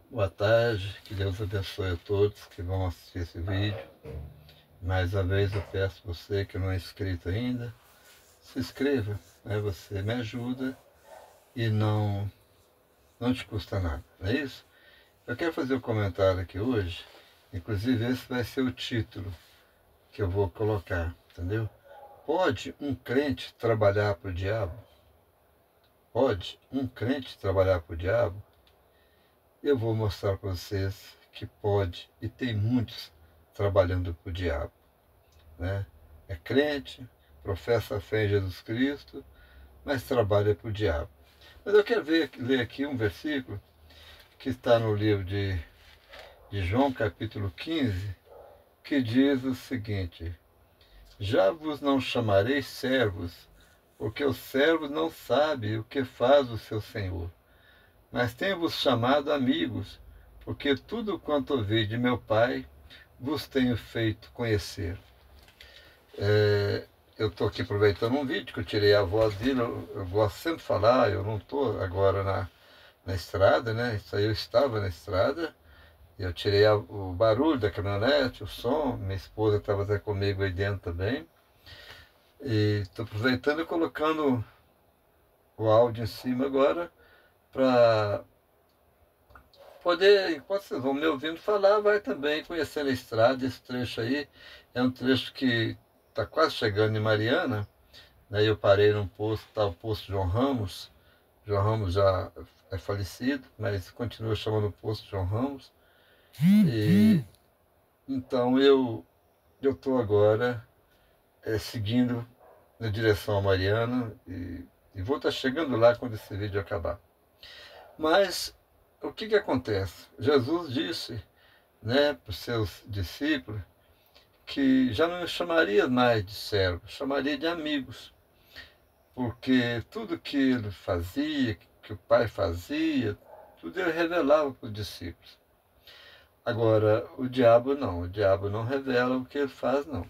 Boa tarde, que Deus abençoe a todos que vão assistir esse vídeo. Mais uma vez eu peço a você que não é inscrito ainda, se inscreva, né? Você me ajuda e não te custa nada, não é isso? Eu quero fazer um comentário aqui hoje, inclusive esse vai ser o título que eu vou colocar, entendeu? Pode um crente trabalhar para o diabo? Pode um crente trabalhar para o diabo? Eu vou mostrar para vocês que pode, e tem muitos trabalhando para o diabo, né? É crente, professa a fé em Jesus Cristo, mas trabalha para o diabo. Mas eu quero ler aqui um versículo que está no livro de João, capítulo 15, que diz o seguinte: Já vos não chamarei servos, porque o servo não sabe o que faz o seu senhor, mas tenho-vos chamado amigos, porque tudo quanto ouvi de meu Pai vos tenho feito conhecer. Eu estou aqui aproveitando um vídeo que eu tirei a voz dele, eu gosto sempre de falar, eu não estou agora na estrada, né? Isso aí eu estava na estrada, eu tirei o barulho da caminhonete, o som, minha esposa estava até comigo aí dentro também, e estou aproveitando e colocando o áudio em cima agora, para poder, enquanto vocês vão me ouvindo falar, vai também conhecendo a estrada. Esse trecho aí é um trecho que está quase chegando em Mariana, né? Eu parei num posto, está o posto João Ramos. João Ramos já é falecido, mas continua chamando o posto João Ramos. E então eu estou agora seguindo na direção a Mariana e vou estar chegando lá quando esse vídeo acabar. Mas o que acontece? Jesus disse, né, para os seus discípulos que já não chamaria mais de servos, chamaria de amigos, porque tudo que ele fazia, que o Pai fazia, tudo ele revelava para os discípulos. Agora, o diabo não revela o que ele faz, não.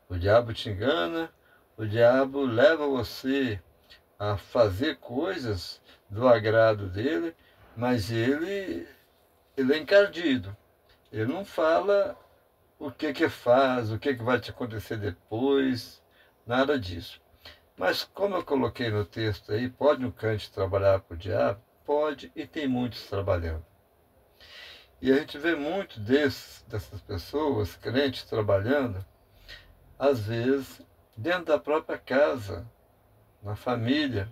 O diabo te engana, o diabo leva você a fazer coisas do agrado dele, mas ele é encardido. Ele não fala o que faz, o que vai te acontecer depois, nada disso. Mas como eu coloquei no texto aí, pode um crente trabalhar para o diabo? Pode, e tem muitos trabalhando. E a gente vê muito dessas pessoas, crentes, trabalhando, às vezes, dentro da própria casa, na família,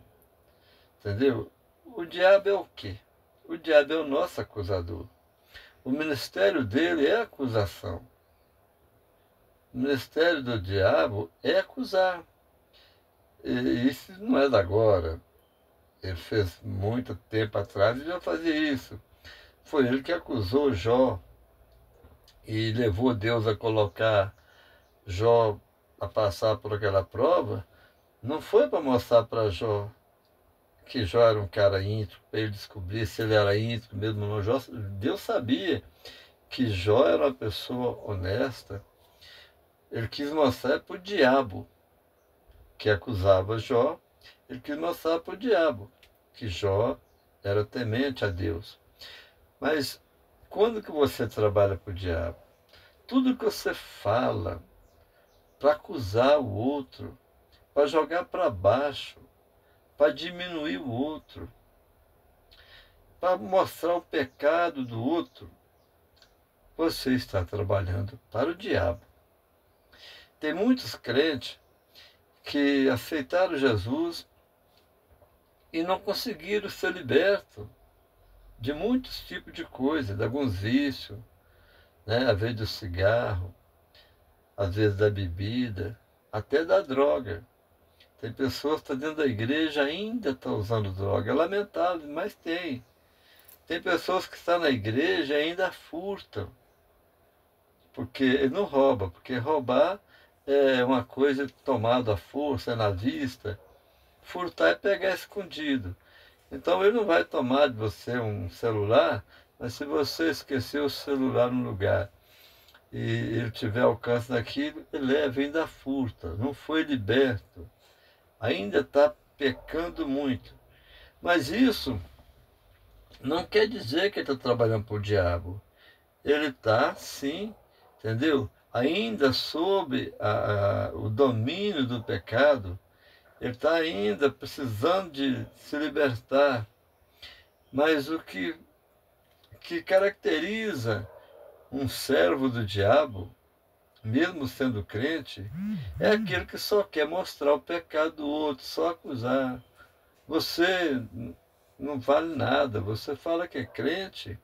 entendeu? O diabo é o quê? O diabo é o nosso acusador. O ministério dele é acusação. O ministério do diabo é acusar. E isso não é da agora. Ele fez muito tempo atrás e já fazia isso. Foi ele que acusou Jó e levou Deus a colocar Jó a passar por aquela prova. Não foi para mostrar para Jó que Jó era um cara íntegro, para ele descobrir se ele era íntegro mesmo ou não. Deus sabia que Jó era uma pessoa honesta. Ele quis mostrar para o diabo que acusava Jó, ele quis mostrar para o diabo que Jó era temente a Deus. Mas quando que você trabalha para o diabo? Tudo que você fala para acusar o outro, para jogar para baixo, para diminuir o outro, para mostrar o pecado do outro, você está trabalhando para o diabo. Tem muitos crentes que aceitaram Jesus e não conseguiram ser libertos de muitos tipos de coisas, de alguns vícios, né? Às vezes do cigarro, às vezes da bebida, até da droga. Tem pessoas que estão dentro da igreja e ainda estão usando droga. É lamentável, mas tem. Tem pessoas que estão na igreja e ainda furtam. Porque não rouba, porque roubar é uma coisa tomada à força, é na vista. Furtar é pegar escondido. Então ele não vai tomar de você um celular, mas se você esquecer o celular no lugar e ele tiver alcance daquilo, ele leva, ainda furta, não foi liberto, ainda está pecando muito. Mas isso não quer dizer que ele está trabalhando para o diabo. Ele está, sim, entendeu? Ainda sob o domínio do pecado, ele está ainda precisando de se libertar. Mas o que caracteriza um servo do diabo, mesmo sendo crente, é aquele que só quer mostrar o pecado do outro, só acusar. Você não vale nada, você fala que é crente,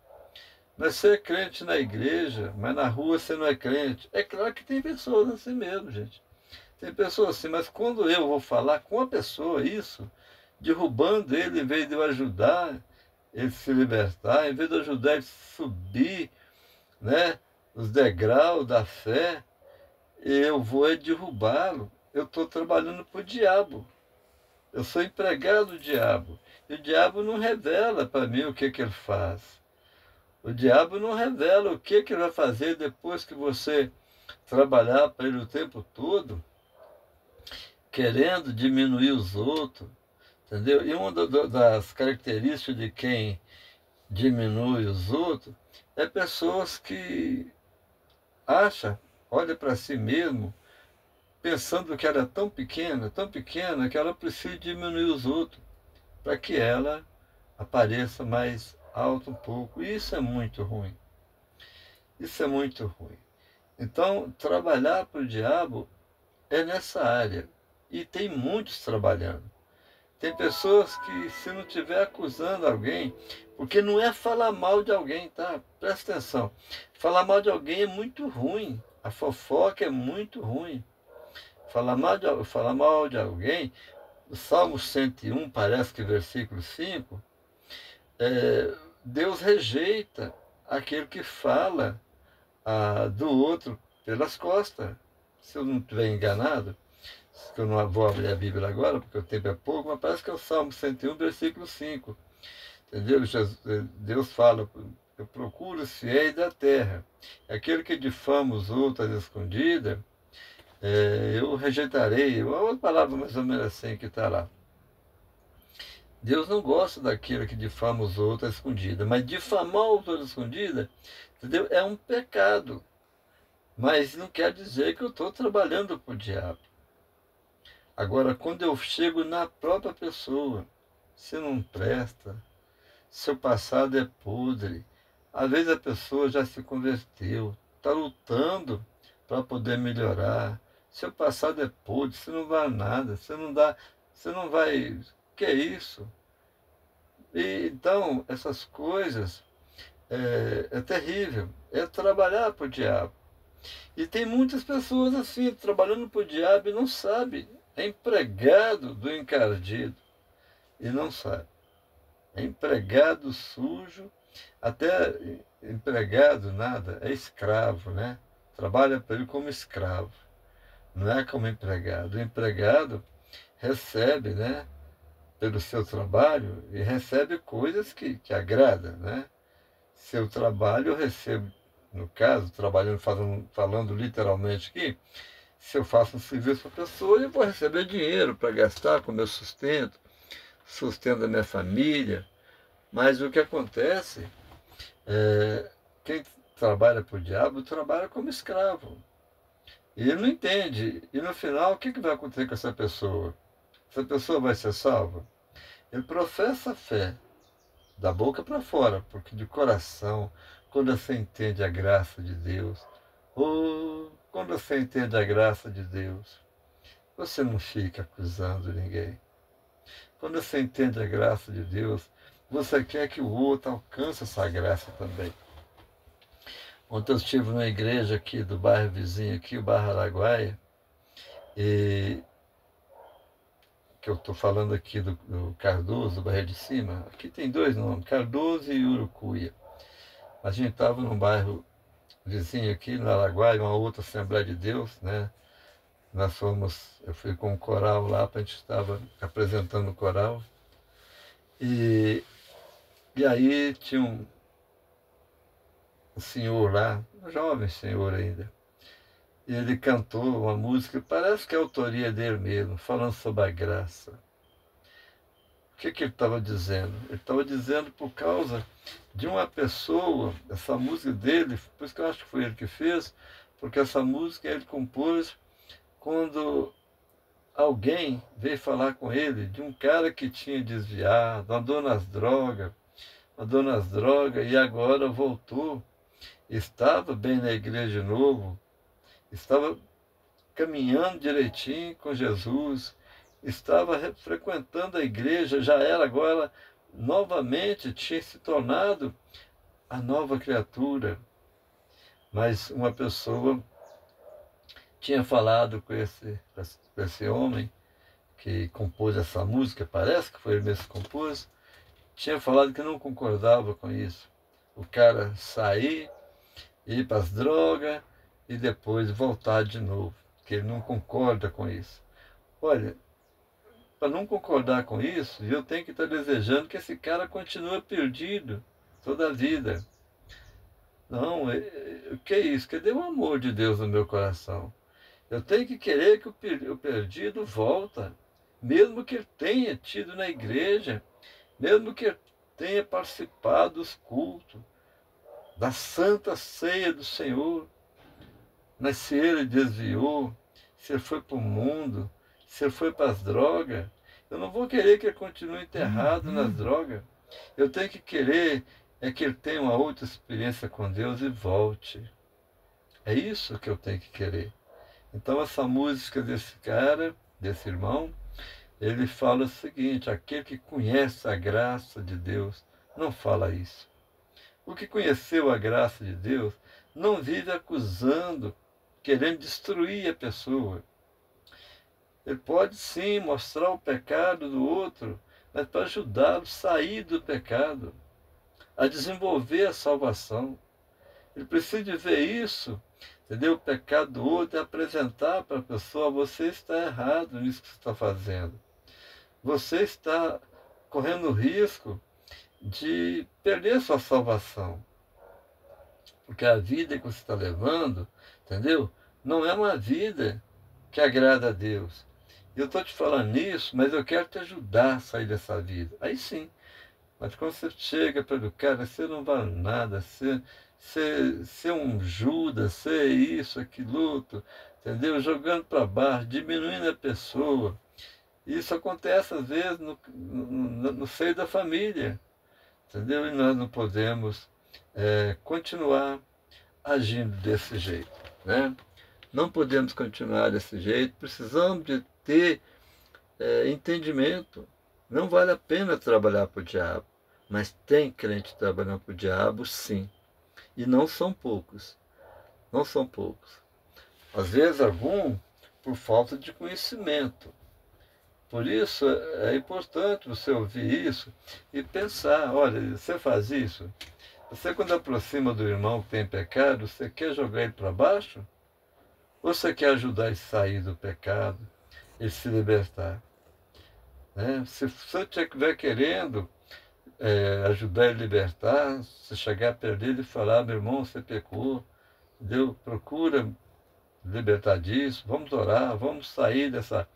mas você é crente na igreja, mas na rua você não é crente. É claro que tem pessoas assim mesmo, gente. Tem pessoas assim, mas quando eu vou falar com a pessoa isso, derrubando ele, em vez de eu ajudar ele se libertar, em vez de eu ajudar ele subir, né, os degraus da fé, eu vou derrubá-lo. Eu estou trabalhando para o diabo. Eu sou empregado do diabo. E o diabo não revela para mim o que ele faz. O diabo não revela o que ele vai fazer depois que você trabalhar para ele o tempo todo, querendo diminuir os outros, entendeu? E uma das características de quem diminui os outros é pessoas que acha, olha para si mesmo, pensando que ela é tão pequena, que ela precisa diminuir os outros para que ela apareça mais alto um pouco. E isso é muito ruim. Isso é muito ruim. Então, trabalhar para o diabo é nessa área. E tem muitos trabalhando. Tem pessoas que, se não estiver acusando alguém, porque não é falar mal de alguém, tá? Presta atenção. Falar mal de alguém é muito ruim. A fofoca é muito ruim. Falar mal de alguém, o Salmo 101, parece que versículo 5, Deus rejeita aquele que fala do outro pelas costas. Se eu não estiver enganado, que eu não vou abrir a Bíblia agora, porque o tempo é pouco, mas parece que é o Salmo 101, versículo 5. Entendeu? Deus fala, eu procuro os fiéis da terra. Aquele que difama os outros às escondidas, eu rejeitarei. Uma outra palavra mais ou menos assim que está lá. Deus não gosta daquele que difama os outros às escondidas, mas difamar os outros às escondidas, entendeu? É um pecado. Mas não quer dizer que eu estou trabalhando para o diabo. Agora, quando eu chego na própria pessoa, você não presta, seu passado é podre, às vezes a pessoa já se converteu, está lutando para poder melhorar, seu passado é podre, você não vai a nada, você não dá, você não vai. Que é isso? E, então, essas coisas é terrível, é trabalhar para o diabo. E tem muitas pessoas assim, trabalhando para o diabo e não sabe. É empregado do encardido e não sabe. É empregado sujo, até empregado nada, é escravo, né? Trabalha para ele como escravo, não é como empregado. O empregado recebe, né, pelo seu trabalho e recebe coisas que agradam, né? Seu trabalho eu recebo, no caso, trabalhando, falando literalmente aqui, se eu faço um serviço para a pessoa, eu vou receber dinheiro para gastar com o meu sustento, sustento da minha família. Mas o que acontece é quem trabalha para o diabo trabalha como escravo. E ele não entende. E no final, o que vai acontecer com essa pessoa? Essa pessoa vai ser salva? Ele professa a fé, da boca para fora, porque de coração, quando você entende a graça de Deus, ou quando você entende a graça de Deus, você não fica acusando ninguém. Quando você entende a graça de Deus, você quer que o outro alcance essa graça também. Ontem eu estive numa igreja aqui do bairro vizinho, aqui, o bairro Araguaia, e que eu estou falando aqui do Cardoso, do bairro de cima. Aqui tem dois nomes, Cardoso e Urucuia. A gente estava num bairro vizinho aqui, no Araguaia, uma outra Assembleia de Deus, né? Eu fui com um coral lá, a gente estava apresentando o coral. E, e aí tinha um senhor lá, um jovem senhor ainda. E ele cantou uma música, parece que é a autoria dele mesmo, falando sobre a graça. que ele estava dizendo? Ele estava dizendo por causa de uma pessoa, essa música dele, por isso que eu acho que foi ele que fez, porque essa música ele compôs quando alguém veio falar com ele de um cara que tinha desviado, andou nas drogas e agora voltou, estava bem na igreja de novo, estava caminhando direitinho com Jesus, estava frequentando a igreja, já era agora, novamente, tinha se tornado a nova criatura. Mas uma pessoa tinha falado com esse homem que compôs essa música, parece que foi ele mesmo que compôs, tinha falado que não concordava com isso. O cara sair, ir para as drogas e depois voltar de novo, que ele não concorda com isso. Olha, para não concordar com isso, eu tenho que estar desejando que esse cara continue perdido toda a vida. Não, o que é isso? Cadê o amor de Deus no meu coração? Eu tenho que querer que o perdido volta, mesmo que ele tenha tido na igreja, mesmo que ele tenha participado dos cultos, da santa ceia do Senhor. Mas se ele desviou, se ele foi para o mundo, se ele foi para as drogas, eu não vou querer que ele continue enterrado nas drogas. Eu tenho que querer que ele tenha uma outra experiência com Deus e volte. É isso que eu tenho que querer. Então essa música desse cara, desse irmão, ele fala o seguinte: aquele que conhece a graça de Deus não fala isso. O que conheceu a graça de Deus não vive acusando, querendo destruir a pessoa. Ele pode sim mostrar o pecado do outro, mas para ajudá-lo a sair do pecado, a desenvolver a salvação. Ele precisa de ver isso, entendeu? O pecado do outro, e apresentar para a pessoa: você está errado nisso que você está fazendo. Você está correndo o risco de perder sua salvação. Porque a vida que você está levando, entendeu? Não é uma vida que agrada a Deus. Eu estou te falando nisso, mas eu quero te ajudar a sair dessa vida. Aí sim. Mas quando você chega para o cara, você não vale nada, você é um Judas, você é isso, aquilo outro, entendeu? Jogando para baixo, diminuindo a pessoa. Isso acontece às vezes no seio da família, entendeu? E nós não podemos continuar agindo desse jeito, né? Não podemos continuar desse jeito, precisamos de ter entendimento. Não vale a pena trabalhar para o diabo, mas tem crente trabalhando para o diabo, sim. E não são poucos, não são poucos. Às vezes algum por falta de conhecimento. Por isso é importante você ouvir isso e pensar: olha, você faz isso? Você, quando aproxima do irmão que tem pecado, você quer jogar ele para baixo? Ou você quer ajudar ele a sair do pecado, ele se libertar? Né? Se você estiver querendo ajudar ele a libertar, você chegar perto dele e falar: meu irmão, você pecou, Deus procura libertar disso, vamos orar, vamos sair dessa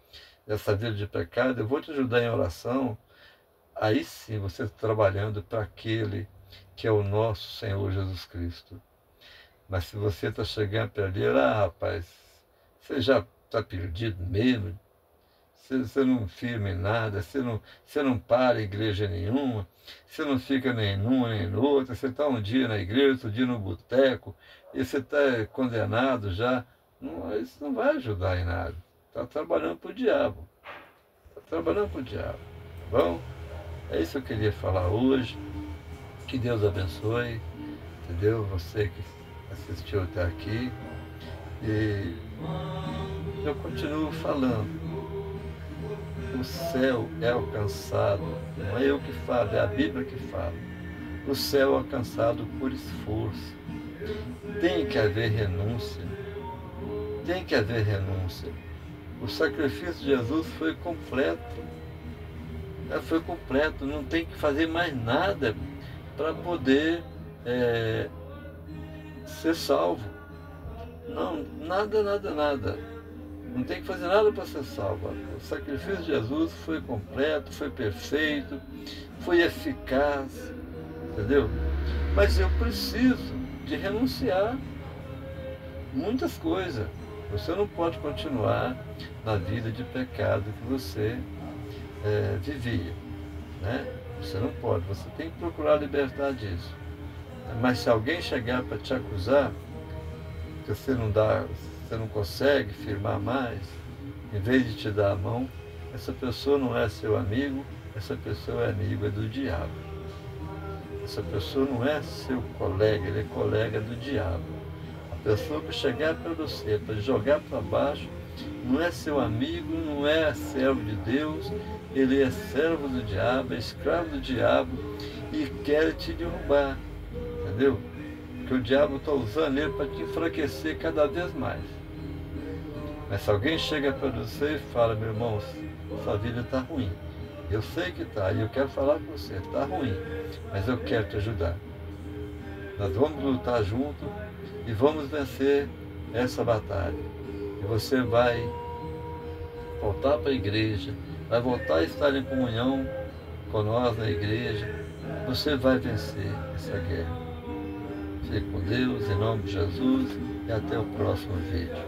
vida de pecado, eu vou te ajudar em oração. Aí sim você está trabalhando para aquele que é o nosso Senhor Jesus Cristo. Mas se você está chegando a perder, rapaz, você já está perdido mesmo, você não firma em nada, você não para em igreja nenhuma, você não fica nem numa nem noutra, você está um dia na igreja, outro dia no boteco, e você está condenado já. Não, isso não vai ajudar em nada. Está trabalhando para o diabo. Está trabalhando para o diabo. Tá bom? É isso que eu queria falar hoje. Que Deus abençoe, entendeu? Você que assistiu até aqui. E eu continuo falando. O céu é alcançado, não é eu que falo, é a Bíblia que fala. O céu é alcançado por esforço. Tem que haver renúncia. Tem que haver renúncia. O sacrifício de Jesus foi completo. Foi completo, não tem que fazer mais nada para poder ser salvo. Não, nada, nada, nada. Não tem que fazer nada para ser salvo. O sacrifício de Jesus foi completo, foi perfeito, foi eficaz, entendeu? Mas eu preciso de renunciar muitas coisas. Você não pode continuar na vida de pecado que você vivia, né? Você não pode, você tem que procurar libertar disso. Mas se alguém chegar para te acusar, que você não consegue firmar mais, em vez de te dar a mão, essa pessoa não é seu amigo, essa pessoa é amiga do diabo. Essa pessoa não é seu colega, ele é colega do diabo. A pessoa que chegar para você, para jogar para baixo, não é seu amigo, não é servo de Deus, ele é servo do diabo, é escravo do diabo e quer te derrubar, entendeu? Porque o diabo está usando ele para te enfraquecer cada vez mais. Mas se alguém chega para você e fala, meu irmão, sua vida está ruim. Eu sei que está, e eu quero falar com você, está ruim, mas eu quero te ajudar. Nós vamos lutar junto e vamos vencer essa batalha. E você vai voltar para a igreja, vai voltar a estar em comunhão com nós na igreja. Você vai vencer essa guerra. Fique com Deus, em nome de Jesus, e até o próximo vídeo.